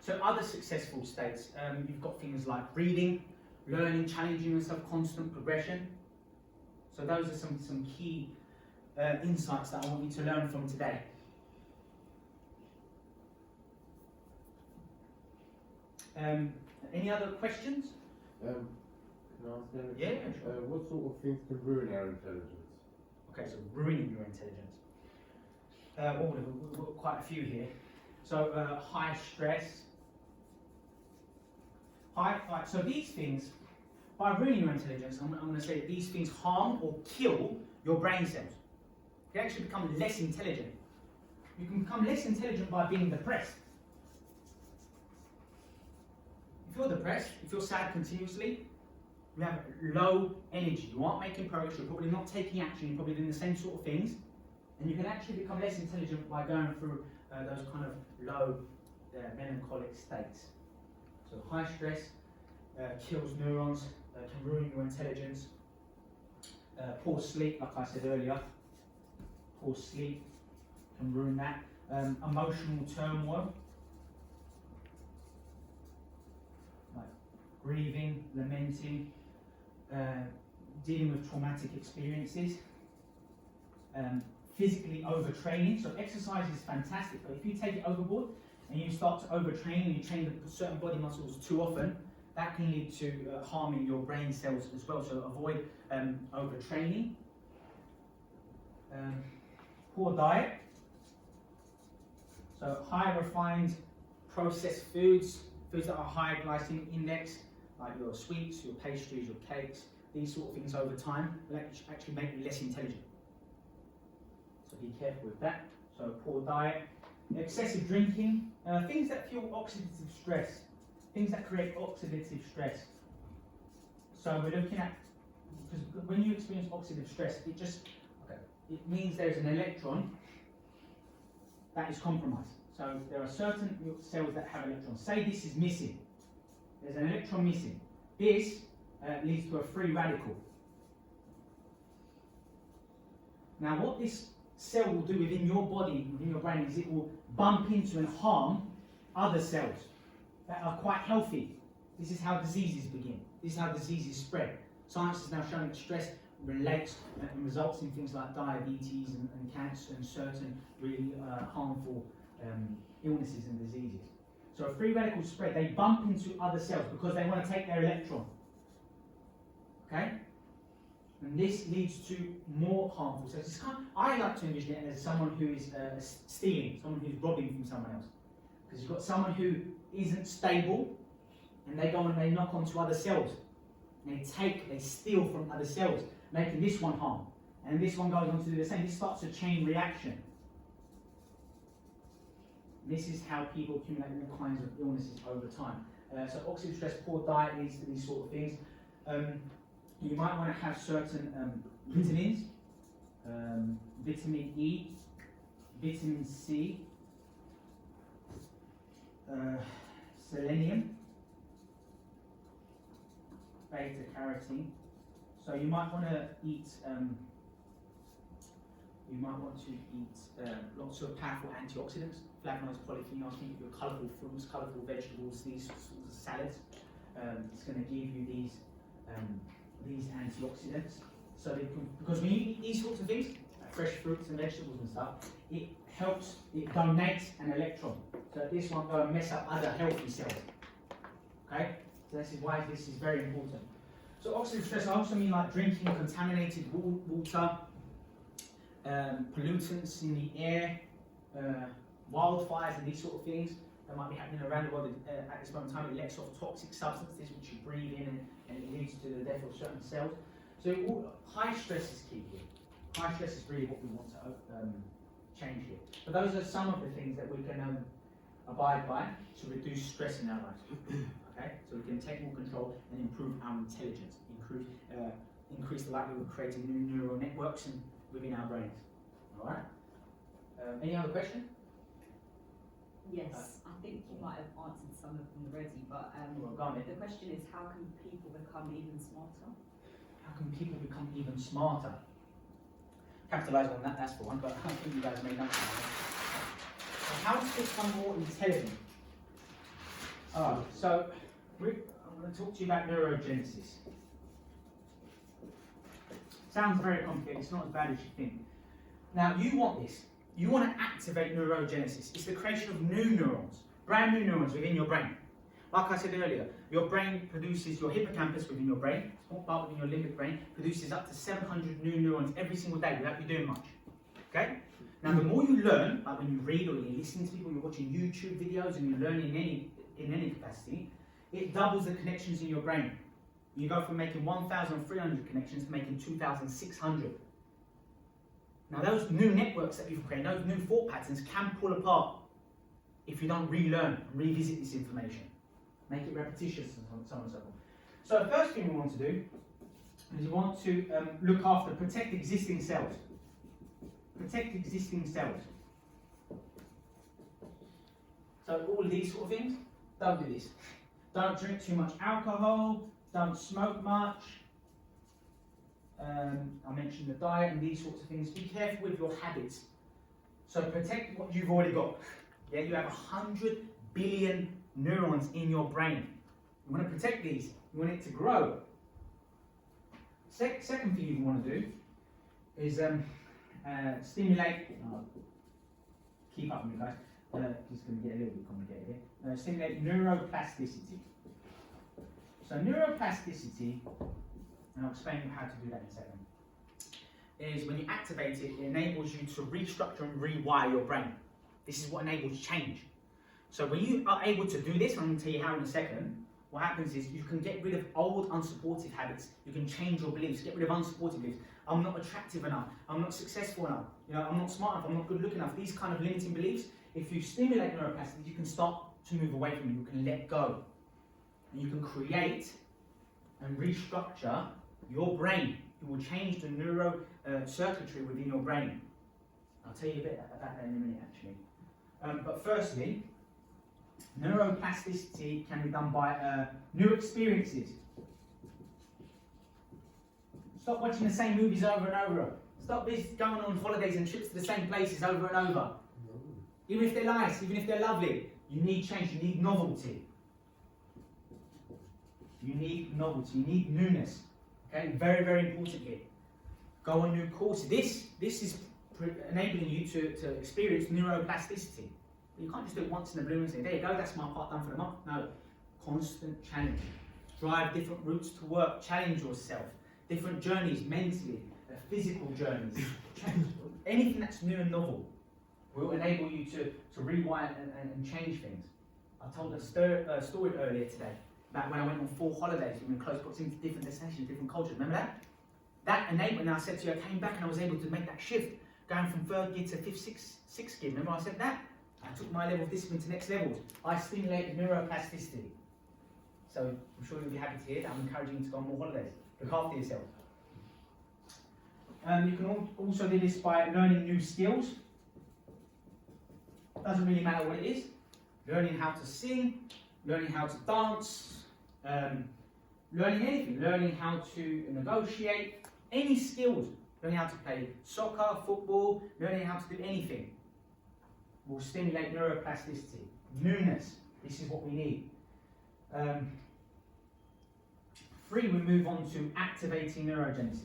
So other successful states, you've got things like reading, learning, challenging yourself, constant progression. So those are some key insights that I want you to learn from today. Any other questions? Can I ask them? Yeah, sure. What sort of things can ruin our intelligence? Okay, so ruining your intelligence. We've got quite a few here. So high stress. So these things, by ruining your intelligence, I'm going to say that these things harm or kill your brain cells. You can actually become less intelligent. You can become less intelligent by being depressed. If you're depressed, if you're sad continuously, you have low energy, you aren't making progress, you're probably not taking action, you're probably doing the same sort of things, and you can actually become less intelligent by going through those kind of low melancholic states. So high stress kills neurons, can ruin your intelligence. Poor sleep, like I said earlier, poor sleep can ruin that. Emotional turmoil, like grieving, lamenting, dealing with traumatic experiences, physically overtraining. So exercise is fantastic, but if you take it overboard and you start to overtrain and you train certain body muscles too often, that can lead to harming your brain cells as well. So avoid overtraining. Poor diet. So high refined processed foods, foods that are high glycemic index, like your sweets, your pastries, your cakes, these sort of things over time will actually make you less intelligent. So be careful with that. So poor diet, excessive drinking, things that fuel oxidative stress, things that create oxidative stress. So we're looking at, because when you experience oxidative stress, it means there's an electron that is compromised. So there are certain cells that have electrons. Say this is missing. There's an electron missing. This leads to a free radical. Now what this cell will do within your body, within your brain, is it will bump into and harm other cells that are quite healthy. This is how diseases begin. This is how diseases spread. Science is now showing that stress relates and results in things like diabetes and cancer and certain really harmful illnesses and diseases. So free radicals spread, they bump into other cells because they want to take their electron. Okay? And this leads to more harmful cells. It's I like to envision it as someone who is stealing, someone who's robbing from someone else. Because you've got someone who isn't stable, and they go and they knock onto other cells. And they steal from other cells, making this one harm. And this one goes on to do the same. This starts a chain reaction. This is how people accumulate all kinds of illnesses over time. So oxidative stress, poor diet leads to these sort of things. You might want to have certain vitamins, vitamin E, vitamin C, selenium, beta carotene. So you might want to eat. Lots of powerful antioxidants, flavonoids, polyphenols. Think of your colourful fruits, colourful vegetables, these sorts of salads. It's going to give you these antioxidants. So they can, because when you eat these sorts of things, like fresh fruits and vegetables and stuff, it helps. It donates an electron. So this won't go and mess up other healthy cells. Okay. So this is why this is very important. So oxidative stress, I also mean like drinking contaminated water, pollutants in the air, wildfires and these sort of things that might be happening around the world at this moment in time. It lets off toxic substances which you breathe in and it leads to the death of certain cells. So high stress is key here. High stress is really what we want to change here. But those are some of the things that we can abide by to reduce stress in our lives. Okay, so we can take more control and improve our intelligence, increase the likelihood of creating new neural networks within our brains. All right. Any other question? Yes, I think you might have answered some of them already, but the question is, how can people become even smarter? How can people become even smarter? Capitalise on that, that's for one, but I think you guys may know. So how to become more intelligent? Alright, so I'm going to talk to you about neurogenesis. Sounds very complicated, it's not as bad as you think. Now, you want this. You want to activate neurogenesis. It's the creation of new neurons, brand new neurons within your brain. Like I said earlier, your brain produces, your hippocampus within your brain, small part within your limbic brain, produces up to 700 new neurons every single day without you doing much. Okay? Now, the more you learn, like when you read or you're listening to people, you're watching YouTube videos and you learn in any capacity, it doubles the connections in your brain. You go from making 1,300 connections to making 2,600. Now, those new networks that you've created, those new thought patterns can pull apart if you don't relearn and revisit this information. Make it repetitious and so on and so forth. So the first thing we want to do is you want to look after, protect existing cells. Protect existing cells. So all of these sort of things, don't do this. Don't drink too much alcohol, don't smoke much. I mentioned the diet and these sorts of things. Be careful with your habits. So protect what you've already got. Yeah, you have 100 billion neurons in your brain. You want to protect these. You want it to grow. Second thing you want to do is stimulate. Keep up with me, guys. Just going to get a little bit complicated here. Stimulate neuroplasticity. So neuroplasticity, and I'll explain how to do that in a second, is when you activate it, it enables you to restructure and rewire your brain. This is what enables change. So when you are able to do this, and I'm going to tell you how in a second, what happens is you can get rid of old unsupportive habits. You can change your beliefs, get rid of unsupportive beliefs. I'm not attractive enough. I'm not successful enough. I'm not smart enough. I'm not good looking enough. These kind of limiting beliefs, if you stimulate neuroplasticity, you can start to move away from them. You can let go. And you can create and restructure your brain. It will change the neuro circuitry within your brain. I'll tell you a bit about that in a minute, actually. But firstly, neuroplasticity can be done by new experiences. Stop watching the same movies over and over. Stop going on holidays and trips to the same places over and over. Even if they're nice, even if they're lovely, you need change, you need novelty. You need novelty, you need newness. Okay, very, very important here. Go on new courses. This is enabling you to experience neuroplasticity. You can't just do it once in a blue moon and say, there you go, that's my part done for the month. No, constant challenge. Drive different routes to work, challenge yourself. Different journeys, mentally, physical journeys. Anything that's new and novel will enable you to rewire and change things. I told a story earlier today about when I went on 4 holidays in close proximity to different destinations, different cultures. Remember that? That enabled, and I said to you, I came back and I was able to make that shift, going from 3rd gear to 5th, 6th gear. Remember I said that? I took my level of discipline to next levels. I stimulated neuroplasticity. So I'm sure you'll be happy to hear that. I'm encouraging you to go on more holidays. Look after yourself. You can also do this by learning new skills. Doesn't really matter what it is. Learning how to sing, learning how to dance, learning anything. Learning how to negotiate, any skills. Learning how to play soccer, football, learning how to do anything will stimulate neuroplasticity. Newness, this is what we need. 3, we move on to activating neurogenesis.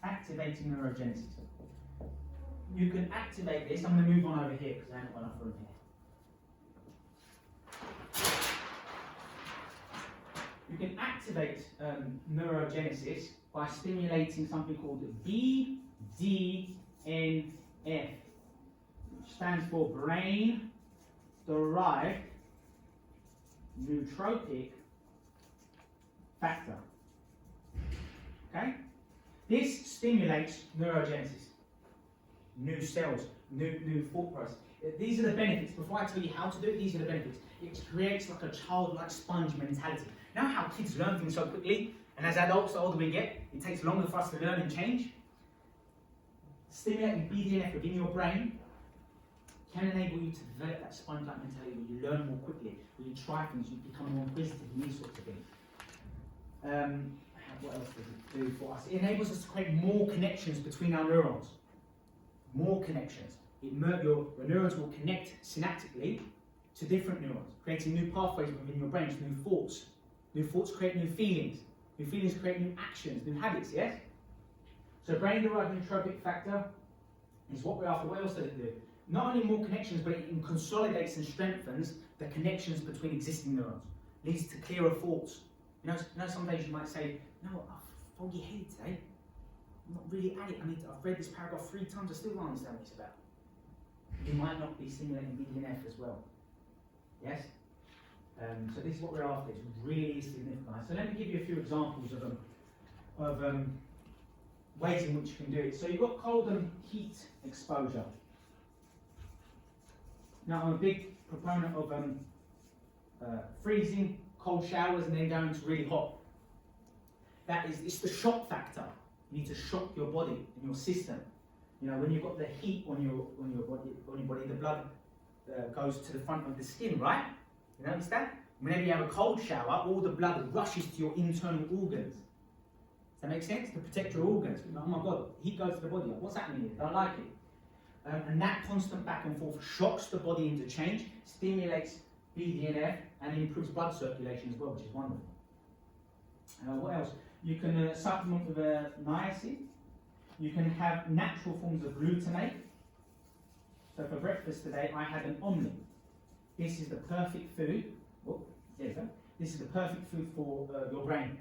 Activating neurogenesis. You can activate this. I'm going to move on over here because I haven't got enough room here. You can activate neurogenesis by stimulating something called BDNF, which stands for brain derived neurotrophic factor. Okay? This stimulates neurogenesis, new cells, new thought process. These are the benefits. Before I tell you how to do it, these are the benefits. It creates like a childlike sponge mentality. You know how kids learn things so quickly? And as adults, the older we get, it takes longer for us to learn and change. Stimulating BDNF within your brain can enable you to develop that sponge-like mentality where you learn more quickly, where you try things, you become more inquisitive, and these sorts of things. What else does it do for us? It enables us to create more connections between our neurons. More connections. your neurons will connect synaptically to different neurons, creating new pathways within your brain, new thoughts. New thoughts create new feelings. New feelings create new actions, new habits, yes? So brain-derived neurotrophic factor is what we're after. What else does it do? Not only more connections, but it consolidates and strengthens the connections between existing neurons. Leads to clearer thoughts. You know, some days you might say, no, I've foggy headed today. I'm not really at it. I've read this paragraph 3 times, I still don't understand what it's about. You might not be stimulating BDNF as well. Yes? So this is what we're after. It's really significant. So let me give you a few examples of ways in which you can do it. So you've got cold and heat exposure. Now I'm a big proponent of freezing, cold showers, and then going to really hot. It's the shock factor. You need to shock your body and your system. You know, when you've got the heat on your body, the blood goes to the front of the skin, right? You notice that? Whenever you have a cold shower, all the blood rushes to your internal organs. Does that make sense? To protect your organs. Oh my God, heat goes to the body. What's happening here? Don't like it. And that constant back and forth shocks the body into change, stimulates BDNF, and improves blood circulation as well, which is wonderful. What else? You can supplement with niacin. You can have natural forms of glutamate. So for breakfast today, I had an omelette. This is the perfect food. Oh, there you go. This is the perfect food for your brain.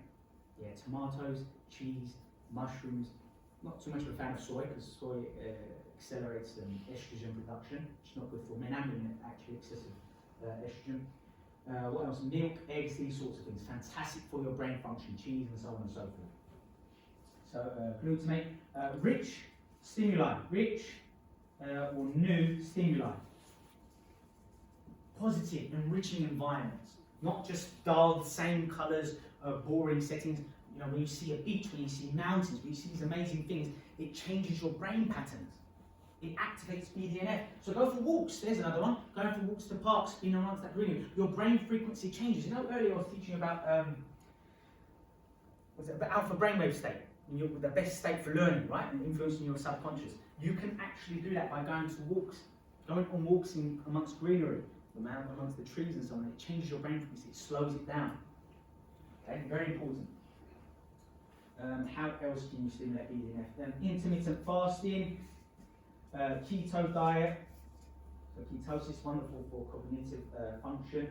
Yeah, tomatoes, cheese, mushrooms. Not too much of a fan of soy, because soy accelerates estrogen production. It's not good for men and women, actually, excessive estrogen. What else? Milk, eggs, these sorts of things. Fantastic for your brain function, cheese and so on and so forth. So glutamate, rich stimuli, or new stimuli. Positive, enriching environments, not just dull, same colours, boring settings. You know, when you see a beach, when you see mountains, when you see these amazing things, it changes your brain patterns. It activates BDNF. So go for walks. There's another one. Going for walks to parks, being amongst that greenery. Your brain frequency changes. You know, earlier I was teaching about the alpha brainwave state, the best state for learning, right, and influencing your subconscious. You can actually do that by going to walks, going on walks amongst greenery, amongst the trees and so on. It changes your brain frequency. It slows it down. Okay, very important. How else can you stimulate BDNF? Intermittent fasting. Keto diet, so ketosis, wonderful for cognitive function,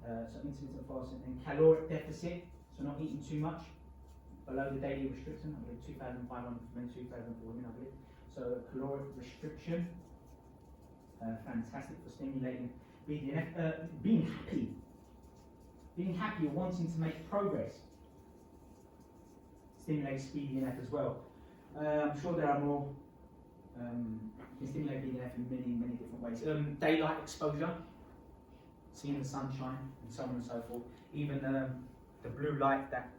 so intermittent fasting, and caloric deficit, so not eating too much, below the daily restriction, I believe 2,500 for men, 2,000 for women, I believe, so caloric restriction, fantastic for stimulating BDNF. Being happy or wanting to make progress stimulates BDNF as well. I'm sure there are more. You can stimulate BDNF in many different ways. Daylight exposure, seeing the sunshine, and so on and so forth. Even the blue light that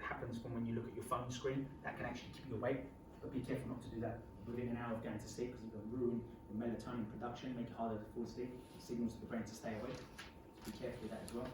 happens from when you look at your phone screen, that can actually keep you awake. But be careful not to do that within an hour of going to sleep, because it can ruin your melatonin production, make it harder to fall asleep. It signals to the brain to stay awake. Be careful with that as well.